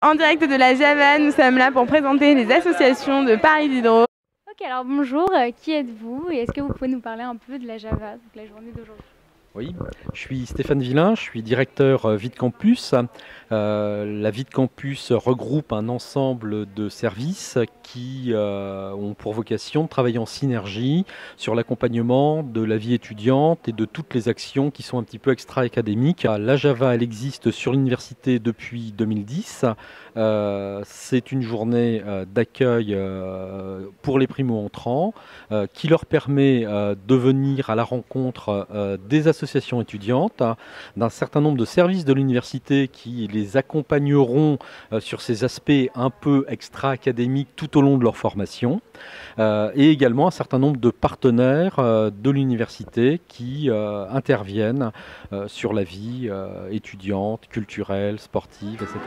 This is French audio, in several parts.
En direct de la Java, nous sommes là pour présenter les associations de Paris Diderot. Ok, alors bonjour, qui êtes-vous et est-ce que vous pouvez nous parler un peu de la Java, donc la journée d'aujourd'hui? Oui, je suis Stéphane Villain, je suis directeur Vide Campus. La Vide Campus regroupe un ensemble de services qui ont pour vocation de travailler en synergie sur l'accompagnement de la vie étudiante et de toutes les actions qui sont un petit peu extra-académiques. La Java, elle existe sur l'université depuis 2010. C'est une journée d'accueil pour les primo-entrants qui leur permet de venir à la rencontre des associations étudiantes, d'un certain nombre de services de l'université qui les accompagneront sur ces aspects un peu extra-académiques tout au long de leur formation, et également un certain nombre de partenaires de l'université qui interviennent sur la vie étudiante, culturelle, sportive, etc.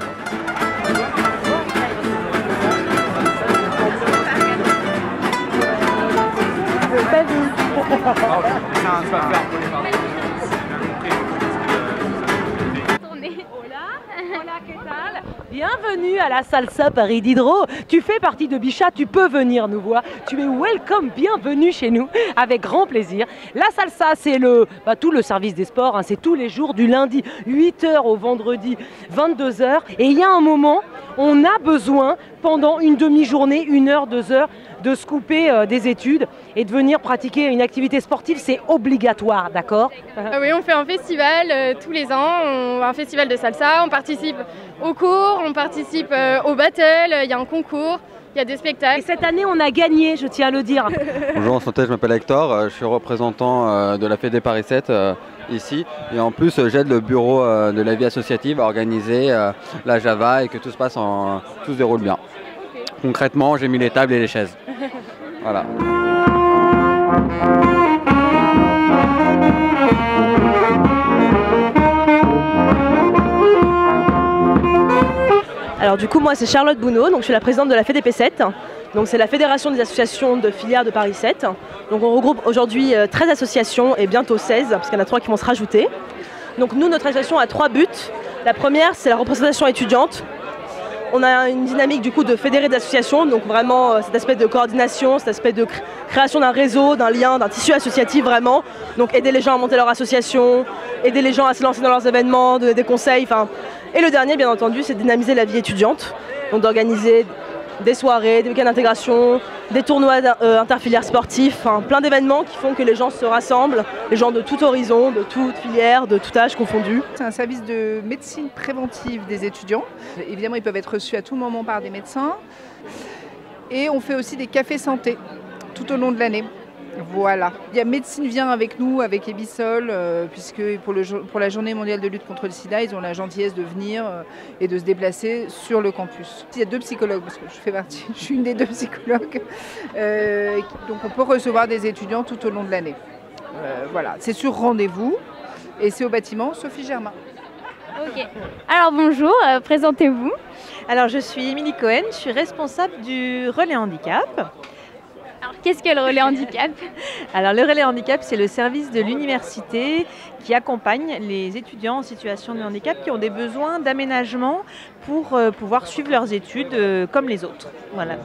Bienvenue à la Salsa Paris Diderot. Tu fais partie de Bichat, tu peux venir nous voir. Tu es welcome, bienvenue chez nous, avec grand plaisir. La Salsa, c'est tout le service des sports, hein, c'est tous les jours du lundi 8h au vendredi 22h. Et il y a un moment, on a besoin pendant une demi-journée, 1 heure, 2 heures, de se couper des études et de venir pratiquer une activité sportive, c'est obligatoire, d'accord? Oui, on fait un festival tous les ans, un festival de salsa, on participe aux cours, on participe au battle, il y a un concours, il y a des spectacles. Et cette année, on a gagné, je tiens à le dire. Bonjour, enchanté, je m'appelle Hector, je suis représentant de la Fédé Paris 7 ici. Et en plus, j'aide le bureau de la vie associative à organiser la Java et que tout se déroule bien. Okay. Concrètement, j'ai mis les tables et les chaises. Voilà. Alors du coup, moi c'est Charlotte Bounot, donc je suis la présidente de la FEDP 7. Donc c'est la Fédération des associations de filières de Paris 7. Donc on regroupe aujourd'hui 13 associations et bientôt 16, parce qu'il y en a 3 qui vont se rajouter. Donc nous, notre association a 3 buts. La première, c'est la représentation étudiante. On a une dynamique du coup de fédérer des associations, donc vraiment cet aspect de coordination, cet aspect de création d'un réseau, d'un lien, d'un tissu associatif vraiment. Donc aider les gens à monter leur association, aider les gens à se lancer dans leurs événements, donner des conseils. Et le dernier, bien entendu, c'est de dynamiser la vie étudiante, donc d'organiser des soirées, des week-ends d'intégration, des tournois interfilières sportifs, plein d'événements qui font que les gens se rassemblent, les gens de tout horizon, de toute filière, de tout âge confondu. C'est un service de médecine préventive des étudiants. Évidemment, ils peuvent être reçus à tout moment par des médecins. Et on fait aussi des cafés santé tout au long de l'année. Voilà. Il y a Médecine Vient avec nous, avec Ebisol, puisque pour la journée mondiale de lutte contre le sida, ils ont la gentillesse de venir et de se déplacer sur le campus. Il y a 2 psychologues, parce que je suis une des 2 psychologues. Donc on peut recevoir des étudiants tout au long de l'année. Voilà, c'est sur rendez-vous et c'est au bâtiment Sophie Germain. Ok. Alors bonjour, présentez-vous. Alors je suis Émilie Cohen, je suis responsable du relais handicap. Alors qu'est-ce que le relais handicap? Alors le relais handicap, c'est le service de l'université qui accompagne les étudiants en situation de handicap qui ont des besoins d'aménagement pour pouvoir suivre leurs études comme les autres. Voilà.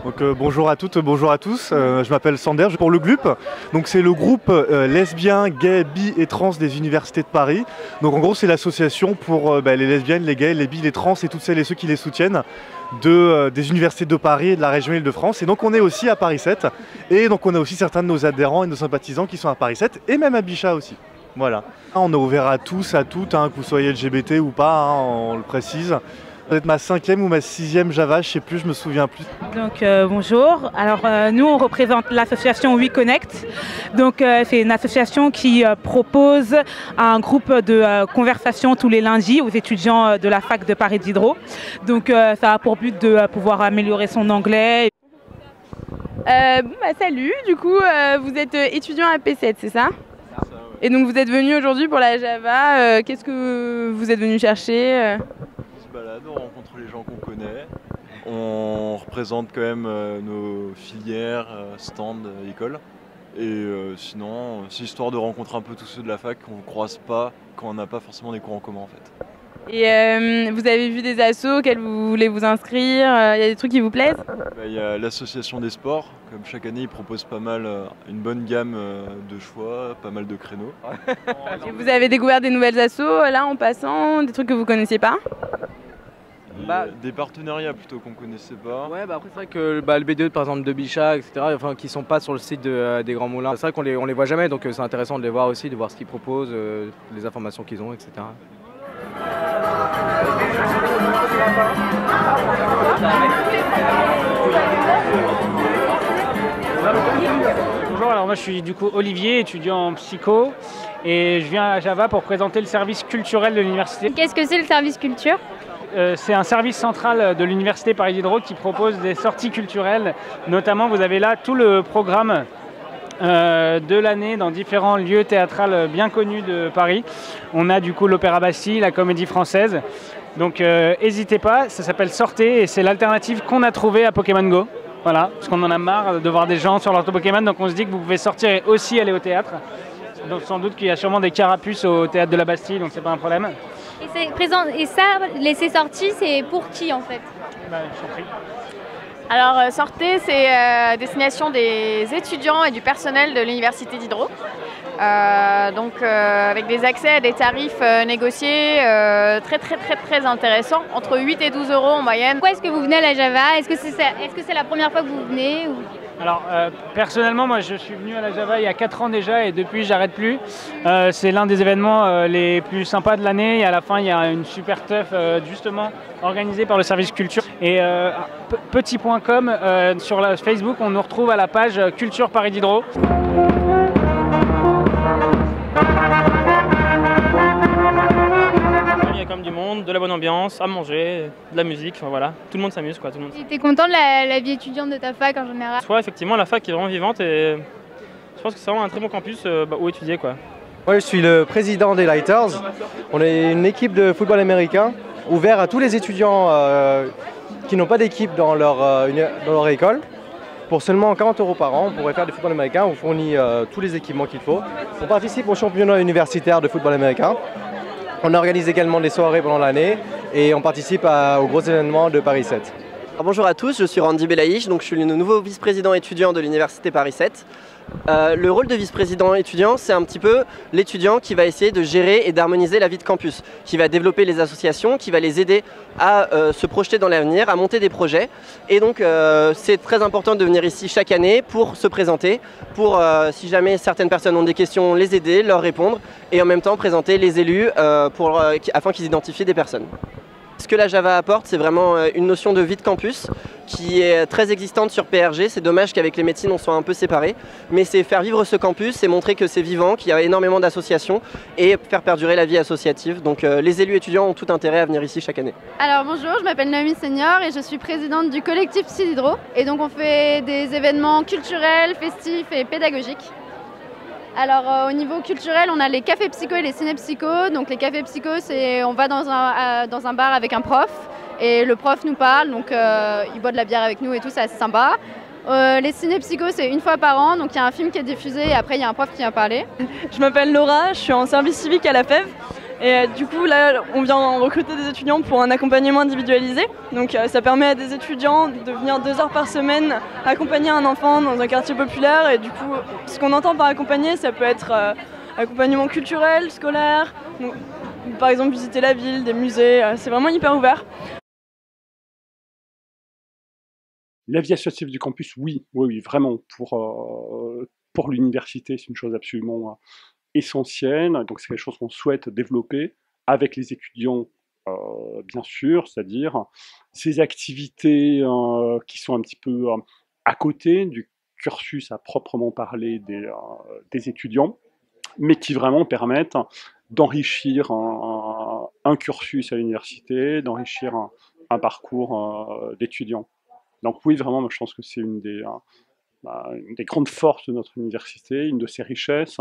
Donc, bonjour à toutes, bonjour à tous, je m'appelle Sander, pour le GLUP, donc c'est le groupe lesbien, gay, bi et trans des universités de Paris. Donc en gros c'est l'association pour les lesbiennes, les gays, les bi, les trans et toutes celles et ceux qui les soutiennent des universités de Paris et de la région Île-de-France. Et donc on est aussi à Paris 7 et donc on a aussi certains de nos adhérents et de nos sympathisants qui sont à Paris 7 et même à Bichat aussi. Voilà. On est ouvert à tous, à toutes, que vous soyez LGBT ou pas, on le précise. Peut-être ma 5e ou ma 6e Java, je sais plus, je me souviens plus. Donc bonjour, alors nous on représente l'association WeConnect. Donc c'est une association qui propose un groupe de conversation tous les lundis aux étudiants de la fac de Paris Diderot. Donc ça a pour but de pouvoir améliorer son anglais. Salut, du coup vous êtes étudiant à P7, c'est ça? Et donc vous êtes venu aujourd'hui pour la Java, qu'est-ce que vous êtes venu chercher? On se balade, on rencontre les gens qu'on connaît. On représente quand même nos filières, stands, écoles. Et sinon, c'est histoire de rencontrer un peu tous ceux de la fac qu'on ne croise pas quand on n'a pas forcément des cours en commun en fait. Et vous avez vu des assos auxquels vous voulez vous inscrire? Il y a des trucs qui vous plaisent? Il y a l'association des sports, comme chaque année ils proposent pas mal, une bonne gamme de choix, pas mal de créneaux. Et vous avez découvert des nouvelles assos là en passant, des trucs que vous ne connaissiez pas? Des partenariats plutôt qu'on connaissait pas. Ouais, après c'est vrai que le B2 par exemple de Bichat, etc., enfin, qui sont pas sur le site des Grands Moulins, c'est vrai qu'on les voit jamais, donc c'est intéressant de les voir aussi, de voir ce qu'ils proposent, les informations qu'ils ont, etc. Bonjour, alors moi je suis du coup Olivier, étudiant en psycho, et je viens à Java pour présenter le service culturel de l'université. Qu'est-ce que c'est le service culture? C'est un service central de l'université Paris Diderot qui propose des sorties culturelles. Notamment, vous avez là tout le programme de l'année dans différents lieux théâtrales bien connus de Paris. On a du coup l'Opéra Bastille, la Comédie Française. Donc n'hésitez pas, ça s'appelle Sortez et c'est l'alternative qu'on a trouvée à Pokémon Go. Voilà, parce qu'on en a marre de voir des gens sur leur Pokémon, donc on se dit que vous pouvez sortir et aussi aller au théâtre. Donc sans doute qu'il y a sûrement des carapuces au théâtre de la Bastille, donc c'est pas un problème. Et ça, ces sorties, c'est pour qui en fait? Je t'en prie. Alors Sortez, c'est destination des étudiants et du personnel de l'université Diderot. Avec des accès à des tarifs négociés très intéressants, entre 8 et 12 euros en moyenne. Pourquoi est-ce que vous venez à la Java? Est-ce que c'est la première fois que vous venez ou... Alors personnellement, moi je suis venu à la Java il y a 4 ans déjà et depuis j'arrête plus. C'est l'un des événements les plus sympas de l'année et à la fin il y a une super teuf justement organisée par le service culture. Et petit.com sur Facebook, on nous retrouve à la page Culture Paris Diderot. Il y a quand même du monde, de la bonne ambiance, à manger, de la musique, enfin voilà, tout le monde s'amuse quoi. Tu es content de la vie étudiante de ta fac en général? Soit effectivement la fac est vraiment vivante et je pense que c'est vraiment un très bon campus où étudier quoi. Moi je suis le président des Lighters, on est une équipe de football américain ouvert à tous les étudiants qui n'ont pas d'équipe dans leur école. Pour seulement 40 € par an, on pourrait faire du football américain, on fournit tous les équipements qu'il faut. On participe au championnat universitaire de football américain. On organise également des soirées pendant l'année et on participe aux gros événements de Paris 7. Alors bonjour à tous, je suis Randy Belaïch, donc je suis le nouveau vice-président étudiant de l'université Paris 7. Le rôle de vice-président étudiant, c'est un petit peu l'étudiant qui va essayer de gérer et d'harmoniser la vie de campus, qui va développer les associations, qui va les aider à se projeter dans l'avenir, à monter des projets. Et donc c'est très important de venir ici chaque année pour se présenter, pour si jamais certaines personnes ont des questions, les aider, leur répondre et en même temps présenter les élus afin qu'ils identifient des personnes. Ce que la Java apporte, c'est vraiment une notion de vie de campus qui est très existante sur PRG. C'est dommage qu'avec les médecines on soit un peu séparés, mais c'est faire vivre ce campus, c'est montrer que c'est vivant, qu'il y a énormément d'associations et faire perdurer la vie associative. Donc les élus étudiants ont tout intérêt à venir ici chaque année. Alors bonjour, je m'appelle Naomi Senior et je suis présidente du collectif Psy Diderot. Et donc on fait des événements culturels, festifs et pédagogiques. Alors au niveau culturel, on a les cafés psycho et les ciné psycho. Donc les cafés psycho, c'est on va dans un bar avec un prof et le prof nous parle, donc il boit de la bière avec nous et tout, c'est assez sympa. Les ciné psycho, c'est une fois par an, donc il y a un film qui est diffusé et après il y a un prof qui vient parler. Je m'appelle Laura, je suis en service civique à la FEV. Et du coup, là, on vient recruter des étudiants pour un accompagnement individualisé. Donc ça permet à des étudiants de venir 2 heures par semaine accompagner un enfant dans un quartier populaire. Et du coup, ce qu'on entend par accompagner, ça peut être accompagnement culturel, scolaire, donc, par exemple visiter la ville, des musées, c'est vraiment hyper ouvert. La vie associative du campus, oui, vraiment. Pour l'université, c'est une chose absolument essentielle, donc c'est quelque chose qu'on souhaite développer avec les étudiants, bien sûr, c'est-à-dire ces activités qui sont un petit peu à côté du cursus à proprement parler des étudiants, mais qui vraiment permettent d'enrichir un cursus à l'université, d'enrichir un parcours d'étudiants. Donc oui, vraiment, je pense que c'est une des grandes forces de notre université, une de ses richesses.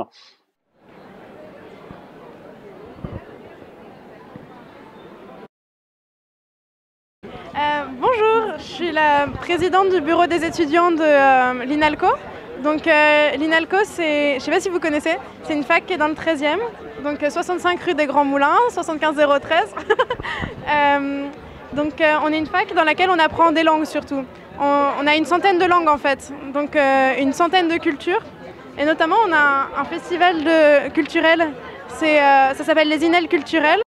Bonjour, je suis la présidente du bureau des étudiants de l'INALCO. Donc l'INALCO, je ne sais pas si vous connaissez, c'est une fac qui est dans le 13e, donc 65 rue des Grands Moulins, 75 013. Donc on est une fac dans laquelle on apprend des langues surtout. On a une centaine de langues en fait, donc une centaine de cultures. Et notamment on a un festival culturel, ça s'appelle les Inel culturels.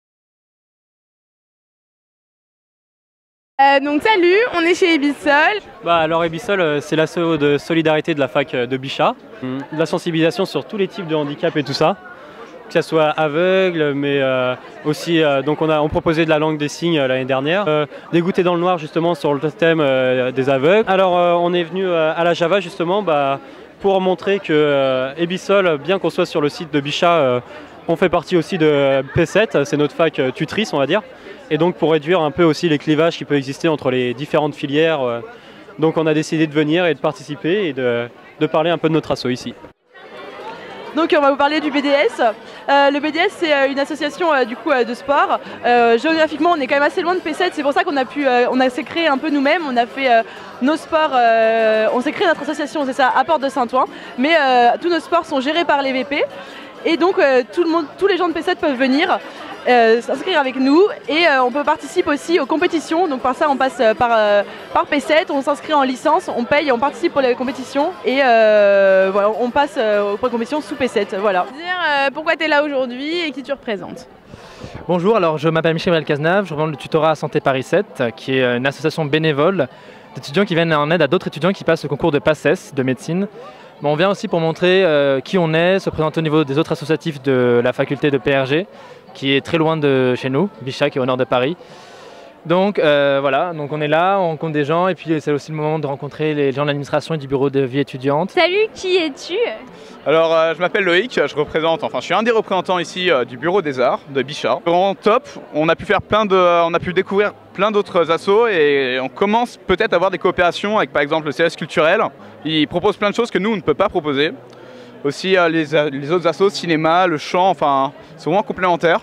Donc salut, on est chez Ebissol. Alors Ebissol, c'est l'asso de solidarité de la fac de Bichat. De la sensibilisation sur tous les types de handicap et tout ça. Que ce soit aveugle, mais aussi, donc on proposait de la langue des signes l'année dernière. Des goûters dans le noir justement sur le thème des aveugles. Alors on est venu à la Java justement pour montrer que Ebissol, bien qu'on soit sur le site de Bichat, on fait partie aussi de P7, c'est notre fac tutrice on va dire. Et donc pour réduire un peu aussi les clivages qui peuvent exister entre les différentes filières. Donc on a décidé de venir et de participer et de parler un peu de notre asso ici. Donc on va vous parler du BDS. Le BDS c'est une association de sport. Géographiquement on est quand même assez loin de P7, c'est pour ça qu'on s'est créé un peu nous-mêmes, on a fait nos sports, on s'est créé notre association, c'est ça, à Porte de Saint-Ouen, mais tous nos sports sont gérés par les VP et donc tous les gens de P7 peuvent venir s'inscrire avec nous et on peut participer aussi aux compétitions. Donc par ça on passe par P7, on s'inscrit en licence, on paye, on participe pour les compétitions et voilà, on passe aux compétitions sous P7. Voilà. Pourquoi tu es là aujourd'hui et qui tu représentes? Bonjour, alors je m'appelle Michel Cazenave, je représente le tutorat à Santé Paris 7 qui est une association bénévole d'étudiants qui viennent en aide à d'autres étudiants qui passent le concours de PACES de médecine. Mais on vient aussi pour montrer qui on est, se présenter au niveau des autres associatifs de la faculté de PRG qui est très loin de chez nous, Bichat qui est au nord de Paris. Donc voilà, donc on est là, on rencontre des gens et puis c'est aussi le moment de rencontrer les gens de l'administration et du bureau de vie étudiante. Salut, qui es-tu? Alors je m'appelle Loïc, je suis un des représentants ici du bureau des arts de Bichat. Vraiment top, on a pu découvrir plein d'autres assos et on commence peut-être à avoir des coopérations avec par exemple le CS culturel. Ils proposent plein de choses que nous on ne peut pas proposer. Aussi les autres assos, cinéma, le chant, enfin c'est vraiment complémentaire.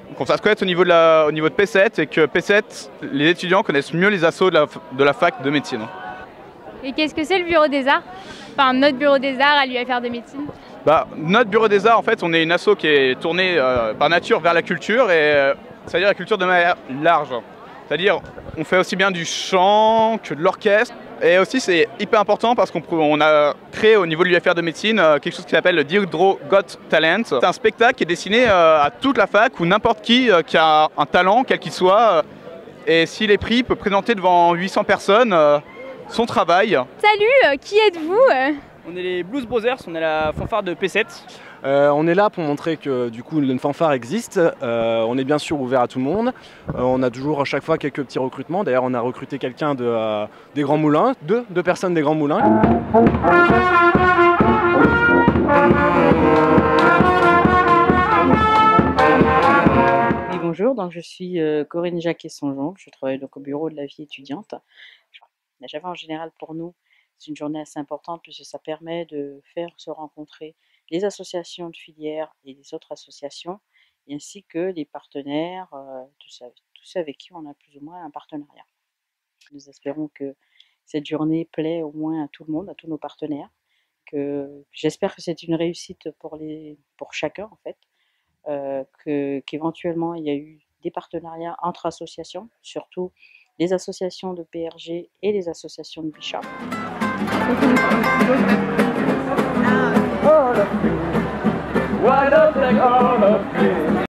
Donc on va se connaître au niveau de P7 et que P7, les étudiants connaissent mieux les assos de la fac de médecine. Et qu'est-ce que c'est le bureau des arts? Enfin notre bureau des arts à l'UFR de médecine. Notre bureau des arts en fait on est une asso qui est tournée par nature vers la culture et c'est-à-dire la culture de manière large. C'est-à-dire on fait aussi bien du chant que de l'orchestre. Et aussi c'est hyper important parce qu'on a créé au niveau de l'UFR de médecine quelque chose qui s'appelle le Deirdre Got Talent. C'est un spectacle qui est destiné à toute la fac ou n'importe qui a un talent, quel qu'il soit. Et s'il est pris, il peut présenter devant 800 personnes son travail. Salut, qui êtes-vous? On est les Blues Brothers, on est la fanfare de P7. On est là pour montrer que du coup une fanfare existe. On est bien sûr ouvert à tout le monde. On a toujours à chaque fois quelques petits recrutements. D'ailleurs on a recruté quelqu'un des Grands Moulins, deux personnes des Grands Moulins. Oui, bonjour, donc je suis Corinne Jacquet-Songeon, je travaille donc au bureau de la vie étudiante. La Java en général pour nous c'est une journée assez importante puisque ça permet de faire se rencontrer les associations de filières et les autres associations, ainsi que les partenaires, tous ceux avec qui on a plus ou moins un partenariat. Nous espérons que cette journée plaît au moins à tout le monde, à tous nos partenaires. J'espère que c'est une réussite pour chacun en fait, qu'éventuellement il y a eu des partenariats entre associations, surtout les associations de PRG et les associations de Bichat. Why don't they all of you?